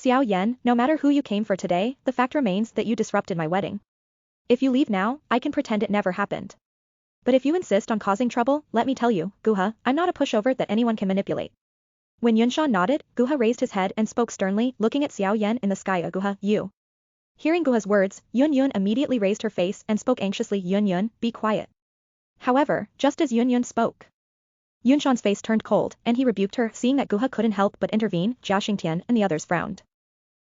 Xiao Yan, no matter who you came for today, the fact remains that you disrupted my wedding. If you leave now, I can pretend it never happened. But if you insist on causing trouble, let me tell you, Guha, I'm not a pushover that anyone can manipulate. When Yunshan nodded, Guha raised his head and spoke sternly, looking at Xiao Yan in the sky. Guha, you. Hearing Guha's words, Yun Yun immediately raised her face and spoke anxiously. Yun Yun, be quiet. However, just as Yun Yun spoke, Yunshan's face turned cold, and he rebuked her. Seeing that Guha couldn't help but intervene, Jia Xingtian and the others frowned.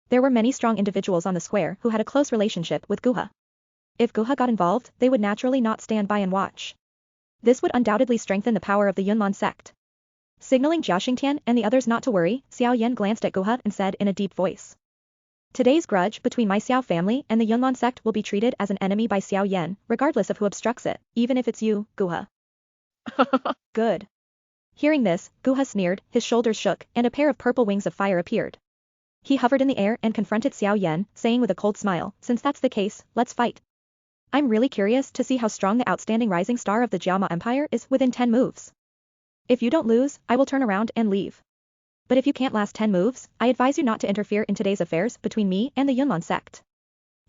There were many strong individuals on the square who had a close relationship with Guha. If Guha got involved, they would naturally not stand by and watch. This would undoubtedly strengthen the power of the Yunlan sect. Signaling Jia Xingtian and the others not to worry, Xiao Yan glanced at Guha and said in a deep voice. Today's grudge between my Xiao family and the Yunlan sect will be treated as an enemy by Xiao Yan, regardless of who obstructs it, even if it's you, Guha. Good. Hearing this, Guha sneered, his shoulders shook, and a pair of purple wings of fire appeared. He hovered in the air and confronted Xiao Yan, saying with a cold smile, since that's the case, let's fight. I'm really curious to see how strong the outstanding rising star of the Jiama Empire is within 10 moves. If you don't lose, I will turn around and leave. But if you can't last 10 moves, I advise you not to interfere in today's affairs between me and the Yunlan sect.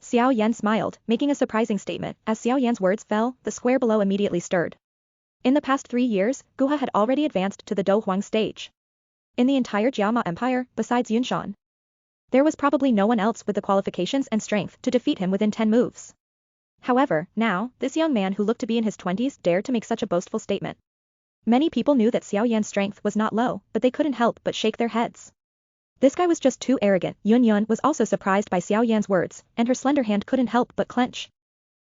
Xiao Yan smiled, making a surprising statement. As Xiao Yan's words fell, the square below immediately stirred. In the past 3 years, Guha had already advanced to the Do Huang stage. In the entire Jiama Empire, besides Yunshan, there was probably no one else with the qualifications and strength to defeat him within 10 moves. However, now, this young man who looked to be in his 20s dared to make such a boastful statement. Many people knew that Xiao Yan's strength was not low, but they couldn't help but shake their heads. This guy was just too arrogant. Yun Yun was also surprised by Xiao Yan's words, and her slender hand couldn't help but clench.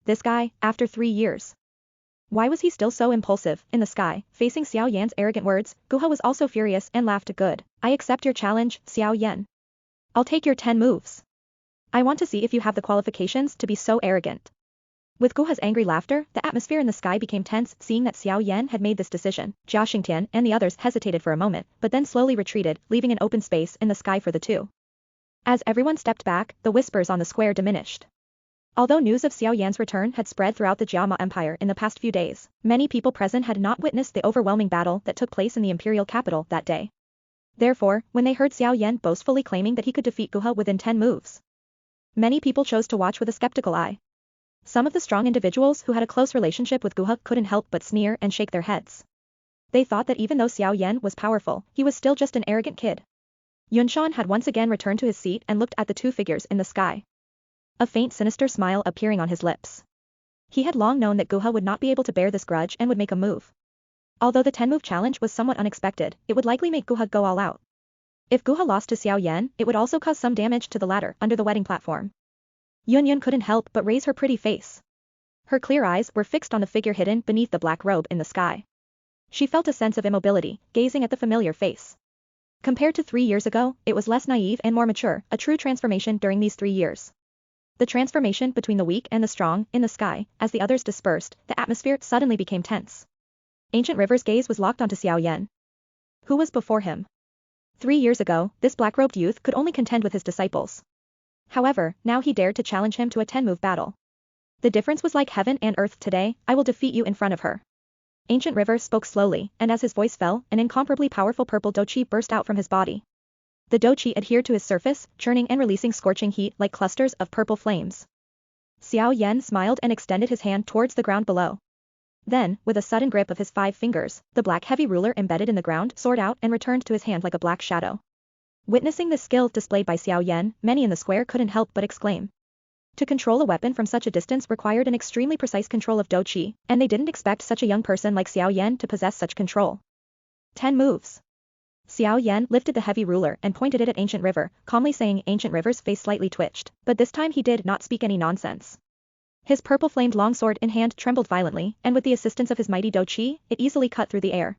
This guy, after 3 years. Why was he still so impulsive? In the sky, facing Xiao Yan's arrogant words, Guha was also furious and laughed. Good. I accept your challenge, Xiao Yan. I'll take your 10 moves. I want to see if you have the qualifications to be so arrogant. With Guha's angry laughter, the atmosphere in the sky became tense. Seeing that Xiao Yan had made this decision, Jia Xingtian and the others hesitated for a moment, but then slowly retreated, leaving an open space in the sky for the two. As everyone stepped back, the whispers on the square diminished. Although news of Xiao Yan's return had spread throughout the Jiama Empire in the past few days, many people present had not witnessed the overwhelming battle that took place in the imperial capital that day. Therefore, when they heard Xiao Yan boastfully claiming that he could defeat Guha within 10 moves, many people chose to watch with a skeptical eye. Some of the strong individuals who had a close relationship with Guha couldn't help but sneer and shake their heads. They thought that even though Xiao Yan was powerful, he was still just an arrogant kid. Yunshan had once again returned to his seat and looked at the two figures in the sky. A faint sinister smile appearing on his lips. He had long known that Guha would not be able to bear this grudge and would make a move. Although the 10-move challenge was somewhat unexpected, it would likely make Guha go all out. If Guha lost to Xiao Yan, it would also cause some damage to the ladder under the wedding platform. Yun Yun couldn't help but raise her pretty face. Her clear eyes were fixed on the figure hidden beneath the black robe in the sky. She felt a sense of immobility, gazing at the familiar face. Compared to 3 years ago, it was less naive and more mature, a true transformation during these 3 years. The transformation between the weak and the strong, in the sky, as the others dispersed, the atmosphere suddenly became tense. Ancient River's gaze was locked onto Xiao Yan. Who was before him? 3 years ago, this black-robed youth could only contend with his disciples. However, now he dared to challenge him to a 10-move battle. The difference was like heaven and earth. Today, I will defeat you in front of her. Ancient River spoke slowly, and as his voice fell, an incomparably powerful purple doqi burst out from his body. The doqi adhered to his surface, churning and releasing scorching heat like clusters of purple flames. Xiao Yan smiled and extended his hand towards the ground below. Then, with a sudden grip of his 5 fingers, the black heavy ruler embedded in the ground soared out and returned to his hand like a black shadow. Witnessing the skill displayed by Xiao Yan, many in the square couldn't help but exclaim. To control a weapon from such a distance required an extremely precise control of doqi, and they didn't expect such a young person like Xiao Yan to possess such control. 10 moves. Xiao Yan lifted the heavy ruler and pointed it at Ancient River, calmly saying. Ancient River's face slightly twitched, but this time he did not speak any nonsense. His purple-flamed longsword in hand trembled violently, and with the assistance of his mighty doqi, it easily cut through the air.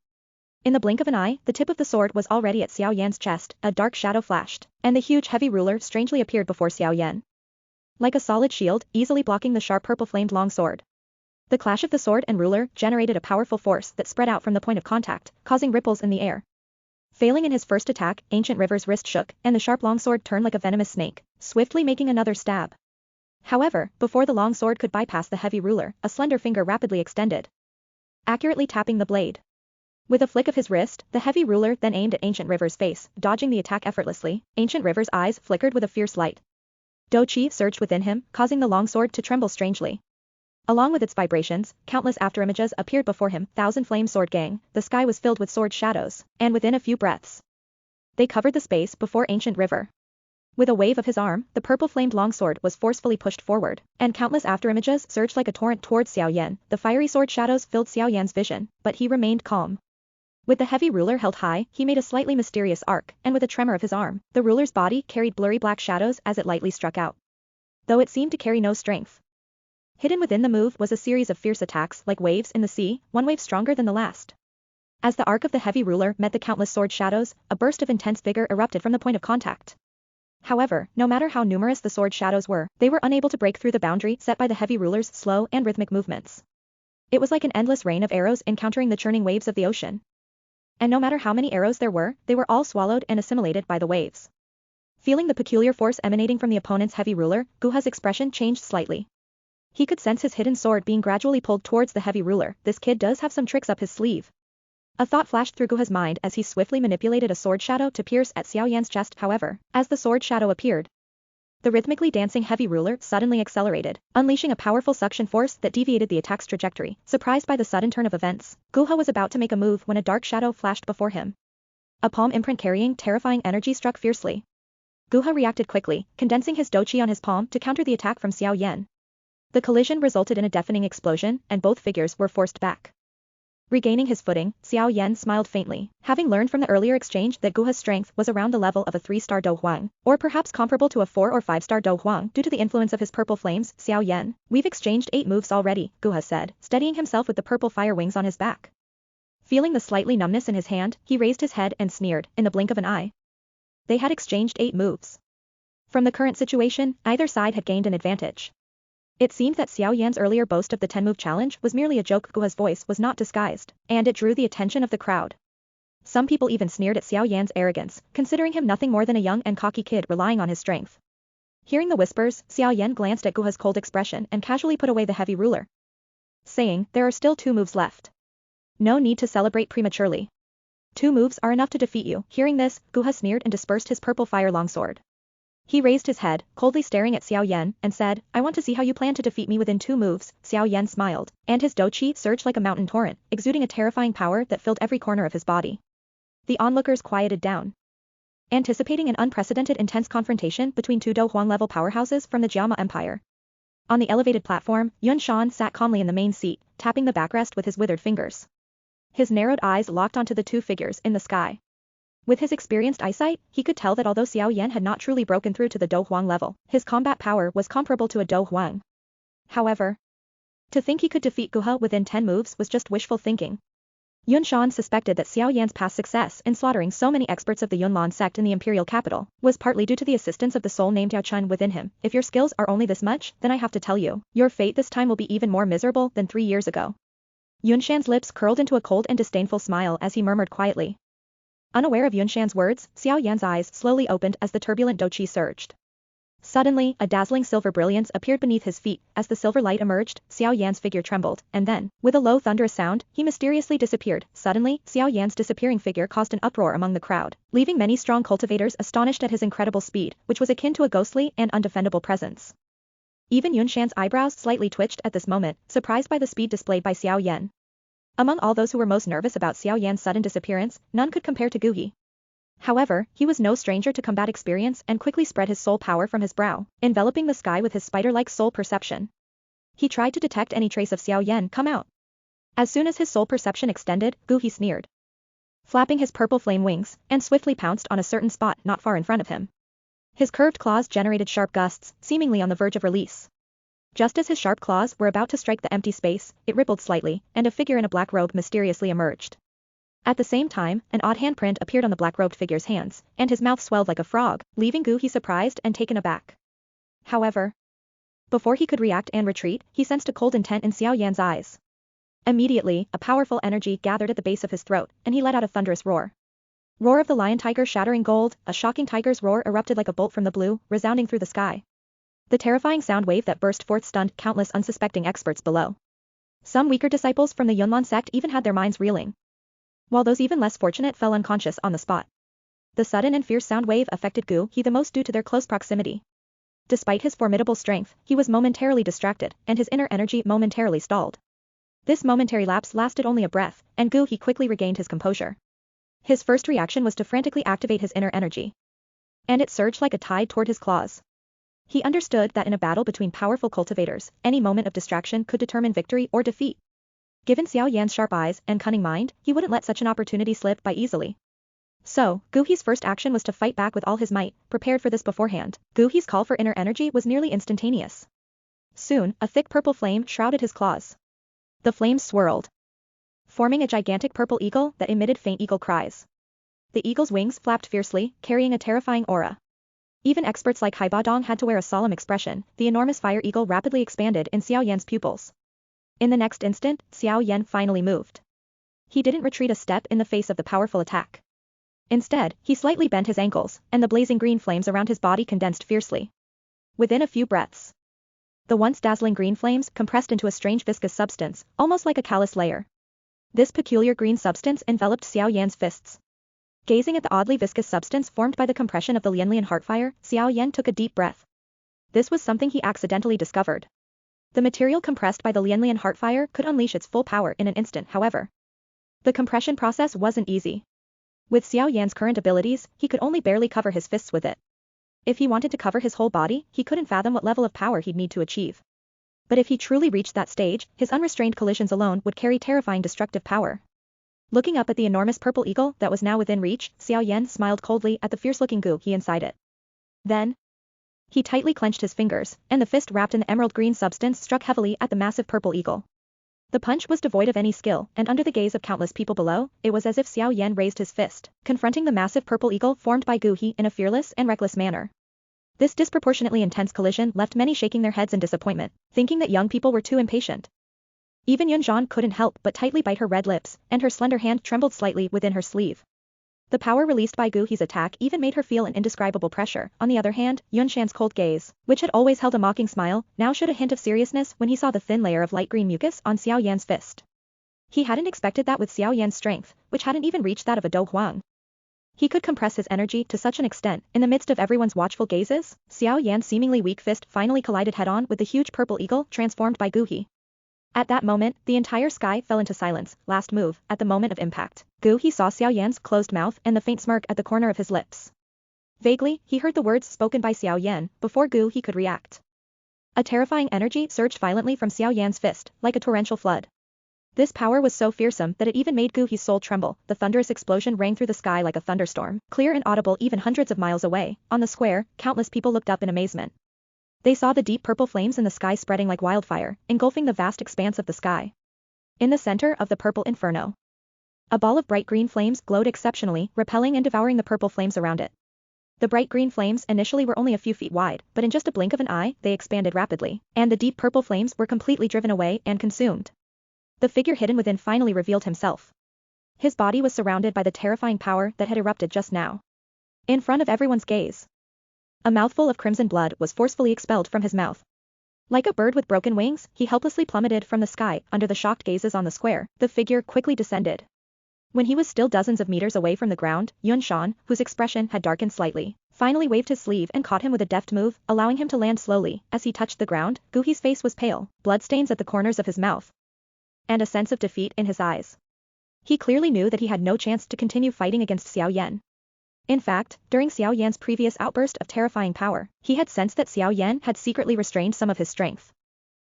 In the blink of an eye, the tip of the sword was already at Xiao Yan's chest, a dark shadow flashed, and the huge heavy ruler strangely appeared before Xiao Yan. Like a solid shield, easily blocking the sharp purple-flamed long sword. The clash of the sword and ruler generated a powerful force that spread out from the point of contact, causing ripples in the air. Failing in his first attack, Ancient River's wrist shook, and the sharp longsword turned like a venomous snake, swiftly making another stab. However, before the long sword could bypass the heavy ruler, a slender finger rapidly extended, accurately tapping the blade. With a flick of his wrist, the heavy ruler then aimed at Ancient River's face, dodging the attack effortlessly. Ancient River's eyes flickered with a fierce light. Do Qi surged within him, causing the longsword to tremble strangely. Along with its vibrations, countless afterimages appeared before him. Thousand Flame Sword Gang, the sky was filled with sword shadows, and within a few breaths, they covered the space before Ancient River. With a wave of his arm, the purple-flamed longsword was forcefully pushed forward, and countless afterimages surged like a torrent towards Xiao Yan. The fiery sword shadows filled Xiao Yan's vision, but he remained calm. With the heavy ruler held high, he made a slightly mysterious arc, and with a tremor of his arm, the ruler's body carried blurry black shadows as it lightly struck out, though it seemed to carry no strength. Hidden within the move was a series of fierce attacks like waves in the sea, one wave stronger than the last. As the arc of the heavy ruler met the countless sword shadows, a burst of intense vigor erupted from the point of contact. However, no matter how numerous the sword shadows were, they were unable to break through the boundary set by the heavy ruler's slow and rhythmic movements. It was like an endless rain of arrows encountering the churning waves of the ocean. And no matter how many arrows there were, they were all swallowed and assimilated by the waves. Feeling the peculiar force emanating from the opponent's heavy ruler, Guha's expression changed slightly. He could sense his hidden sword being gradually pulled towards the heavy ruler. This kid does have some tricks up his sleeve. A thought flashed through Guha's mind as he swiftly manipulated a sword shadow to pierce at Xiao Yan's chest. However, as the sword shadow appeared, the rhythmically dancing heavy ruler suddenly accelerated, unleashing a powerful suction force that deviated the attack's trajectory. Surprised by the sudden turn of events, Guha was about to make a move when a dark shadow flashed before him. A palm imprint carrying terrifying energy struck fiercely. Guha reacted quickly, condensing his Do Qi on his palm to counter the attack from Xiao Yan. The collision resulted in a deafening explosion, and both figures were forced back. Regaining his footing, Xiao Yan smiled faintly, having learned from the earlier exchange that Guha's strength was around the level of a 3-star Do Huang, or perhaps comparable to a 4 or 5-star Do Huang due to the influence of his purple flames. Xiao Yan, we've exchanged 8 moves already, Guha said, steadying himself with the purple fire wings on his back. Feeling the slightly numbness in his hand, he raised his head and sneered, in the blink of an eye. They had exchanged 8 moves. From the current situation, either side had gained an advantage. It seemed that Xiao Yan's earlier boast of the 10-move challenge was merely a joke. Guha's voice was not disguised, and it drew the attention of the crowd. Some people even sneered at Xiao Yan's arrogance, considering him nothing more than a young and cocky kid relying on his strength. Hearing the whispers, Xiao Yan glanced at Guha's cold expression and casually put away the heavy ruler, saying, there are still 2 moves left. No need to celebrate prematurely. 2 moves are enough to defeat you. Hearing this, Guha sneered and dispersed his purple fire longsword. He raised his head, coldly staring at Xiao Yan, and said, I want to see how you plan to defeat me within 2 moves. Xiao Yan smiled, and his Do Qi surged like a mountain torrent, exuding a terrifying power that filled every corner of his body. The onlookers quieted down, anticipating an unprecedented intense confrontation between 2 Do Huang level powerhouses from the Jiama Empire. On the elevated platform, Yun Shan sat calmly in the main seat, tapping the backrest with his withered fingers. His narrowed eyes locked onto the 2 figures in the sky. With his experienced eyesight, he could tell that although Xiao Yan had not truly broken through to the Do Huang level, his combat power was comparable to a Do Huang. However, to think he could defeat Guha within 10 moves was just wishful thinking. Yun Shan suspected that Xiao Yan's past success in slaughtering so many experts of the Yunlan sect in the imperial capital was partly due to the assistance of the soul named Yao Chun within him. If your skills are only this much, then I have to tell you, your fate this time will be even more miserable than 3 years ago. Yun Shan's lips curled into a cold and disdainful smile as he murmured quietly. Unaware of Yun Shan's words, Xiao Yan's eyes slowly opened as the turbulent Do Qi surged. Suddenly, a dazzling silver brilliance appeared beneath his feet. As the silver light emerged, Xiao Yan's figure trembled, and then, with a low thunderous sound, he mysteriously disappeared. Suddenly, Xiao Yan's disappearing figure caused an uproar among the crowd, leaving many strong cultivators astonished at his incredible speed, which was akin to a ghostly and undefendable presence. Even Yun Shan's eyebrows slightly twitched at this moment, surprised by the speed displayed by Xiao Yan. Among all those who were most nervous about Xiao Yan's sudden disappearance, none could compare to Guhi. However, he was no stranger to combat experience and quickly spread his soul power from his brow, enveloping the sky with his spider-like soul perception. He tried to detect any trace of Xiao Yan come out. As soon as his soul perception extended, Guhi sneered, flapping his purple flame wings, and swiftly pounced on a certain spot not far in front of him. His curved claws generated sharp gusts, seemingly on the verge of release. Just as his sharp claws were about to strike the empty space, it rippled slightly, and a figure in a black robe mysteriously emerged. At the same time, an odd handprint appeared on the black-robed figure's hands, and his mouth swelled like a frog, leaving Guhi surprised and taken aback. However, before he could react and retreat, he sensed a cold intent in Xiao Yan's eyes. Immediately, a powerful energy gathered at the base of his throat, and he let out a thunderous roar. Roar of the lion tiger shattering gold, a shocking tiger's roar erupted like a bolt from the blue, resounding through the sky. The terrifying sound wave that burst forth stunned countless unsuspecting experts below. Some weaker disciples from the Yunlan sect even had their minds reeling. while those even less fortunate fell unconscious on the spot. The sudden and fierce sound wave affected Gu He the most due to their close proximity. Despite his formidable strength, he was momentarily distracted, and his inner energy momentarily stalled. This momentary lapse lasted only a breath, and Gu He quickly regained his composure. His first reaction was to frantically activate his inner energy. And it surged like a tide toward his claws. He understood that in a battle between powerful cultivators, any moment of distraction could determine victory or defeat. Given Xiao Yan's sharp eyes and cunning mind, he wouldn't let such an opportunity slip by easily. So, Gu He's first action was to fight back with all his might, prepared for this beforehand. Gu He's call for inner energy was nearly instantaneous. Soon, a thick purple flame shrouded his claws. The flames swirled, forming a gigantic purple eagle that emitted faint eagle cries. The eagle's wings flapped fiercely, carrying a terrifying aura. Even experts like Hai Badong had to wear a solemn expression. The enormous fire eagle rapidly expanded in Xiao Yan's pupils. In the next instant, Xiao Yan finally moved. He didn't retreat a step in the face of the powerful attack. Instead, he slightly bent his ankles, and the blazing green flames around his body condensed fiercely. Within a few breaths, the once dazzling green flames compressed into a strange viscous substance, almost like a callous layer. This peculiar green substance enveloped Xiao Yan's fists. Gazing at the oddly viscous substance formed by the compression of the Lianlian heartfire, Xiao Yan took a deep breath. This was something he accidentally discovered. The material compressed by the Lianlian heartfire could unleash its full power in an instant, however. The compression process wasn't easy. With Xiao Yan's current abilities, he could only barely cover his fists with it. If he wanted to cover his whole body, he couldn't fathom what level of power he'd need to achieve. But if he truly reached that stage, his unrestrained collisions alone would carry terrifying destructive power. Looking up at the enormous purple eagle that was now within reach, Xiao Yan smiled coldly at the fierce-looking Gu He inside it. Then, he tightly clenched his fingers, and the fist wrapped in the emerald green substance struck heavily at the massive purple eagle. The punch was devoid of any skill, and under the gaze of countless people below, it was as if Xiao Yan raised his fist, confronting the massive purple eagle formed by Gu He in a fearless and reckless manner. This disproportionately intense collision left many shaking their heads in disappointment, thinking that young people were too impatient. Even Yunzhan couldn't help but tightly bite her red lips, and her slender hand trembled slightly within her sleeve. The power released by Gu He's attack even made her feel an indescribable pressure. On the other hand, Yunshan's cold gaze, which had always held a mocking smile, now showed a hint of seriousness when he saw the thin layer of light green mucus on Xiao Yan's fist. He hadn't expected that with Xiao Yan's strength, which hadn't even reached that of a Dou Huang. He could compress his energy to such an extent, in the midst of everyone's watchful gazes. Xiao Yan's seemingly weak fist finally collided head-on with the huge purple eagle transformed by Gu He. At that moment, the entire sky fell into silence. Last move, at the moment of impact. Gu He saw Xiao Yan's closed mouth and the faint smirk at the corner of his lips. Vaguely, he heard the words spoken by Xiao Yan, before Gu He could react. A terrifying energy surged violently from Xiao Yan's fist, like a torrential flood. This power was so fearsome that it even made Gu He's soul tremble. The thunderous explosion rang through the sky like a thunderstorm, clear and audible even hundreds of miles away. On the square, countless people looked up in amazement. They saw the deep purple flames in the sky spreading like wildfire, engulfing the vast expanse of the sky. In the center of the purple inferno, a ball of bright green flames glowed exceptionally, repelling and devouring the purple flames around it. The bright green flames initially were only a few feet wide, but in just a blink of an eye, they expanded rapidly, and the deep purple flames were completely driven away and consumed. The figure hidden within finally revealed himself. His body was surrounded by the terrifying power that had erupted just now. In front of everyone's gaze, a mouthful of crimson blood was forcefully expelled from his mouth. Like a bird with broken wings, he helplessly plummeted from the sky. Under the shocked gazes on the square, the figure quickly descended. When he was still dozens of meters away from the ground, Yunshan, whose expression had darkened slightly, finally waved his sleeve and caught him with a deft move, allowing him to land slowly. As he touched the ground, Gu He's face was pale, bloodstains at the corners of his mouth, and a sense of defeat in his eyes. He clearly knew that he had no chance to continue fighting against Xiao Yan. In fact, during Xiao Yan's previous outburst of terrifying power, he had sensed that Xiao Yan had secretly restrained some of his strength.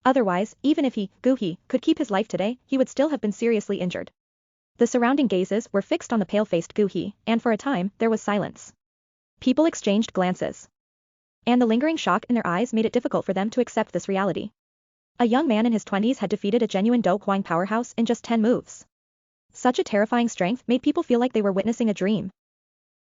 Otherwise, even if he, Gu He, could keep his life today, he would still have been seriously injured. The surrounding gazes were fixed on the pale-faced Gu He, and for a time, there was silence. People exchanged glances, and the lingering shock in their eyes made it difficult for them to accept this reality. A young man in his 20s had defeated a genuine Dou Huang powerhouse in just 10 moves. Such a terrifying strength made people feel like they were witnessing a dream.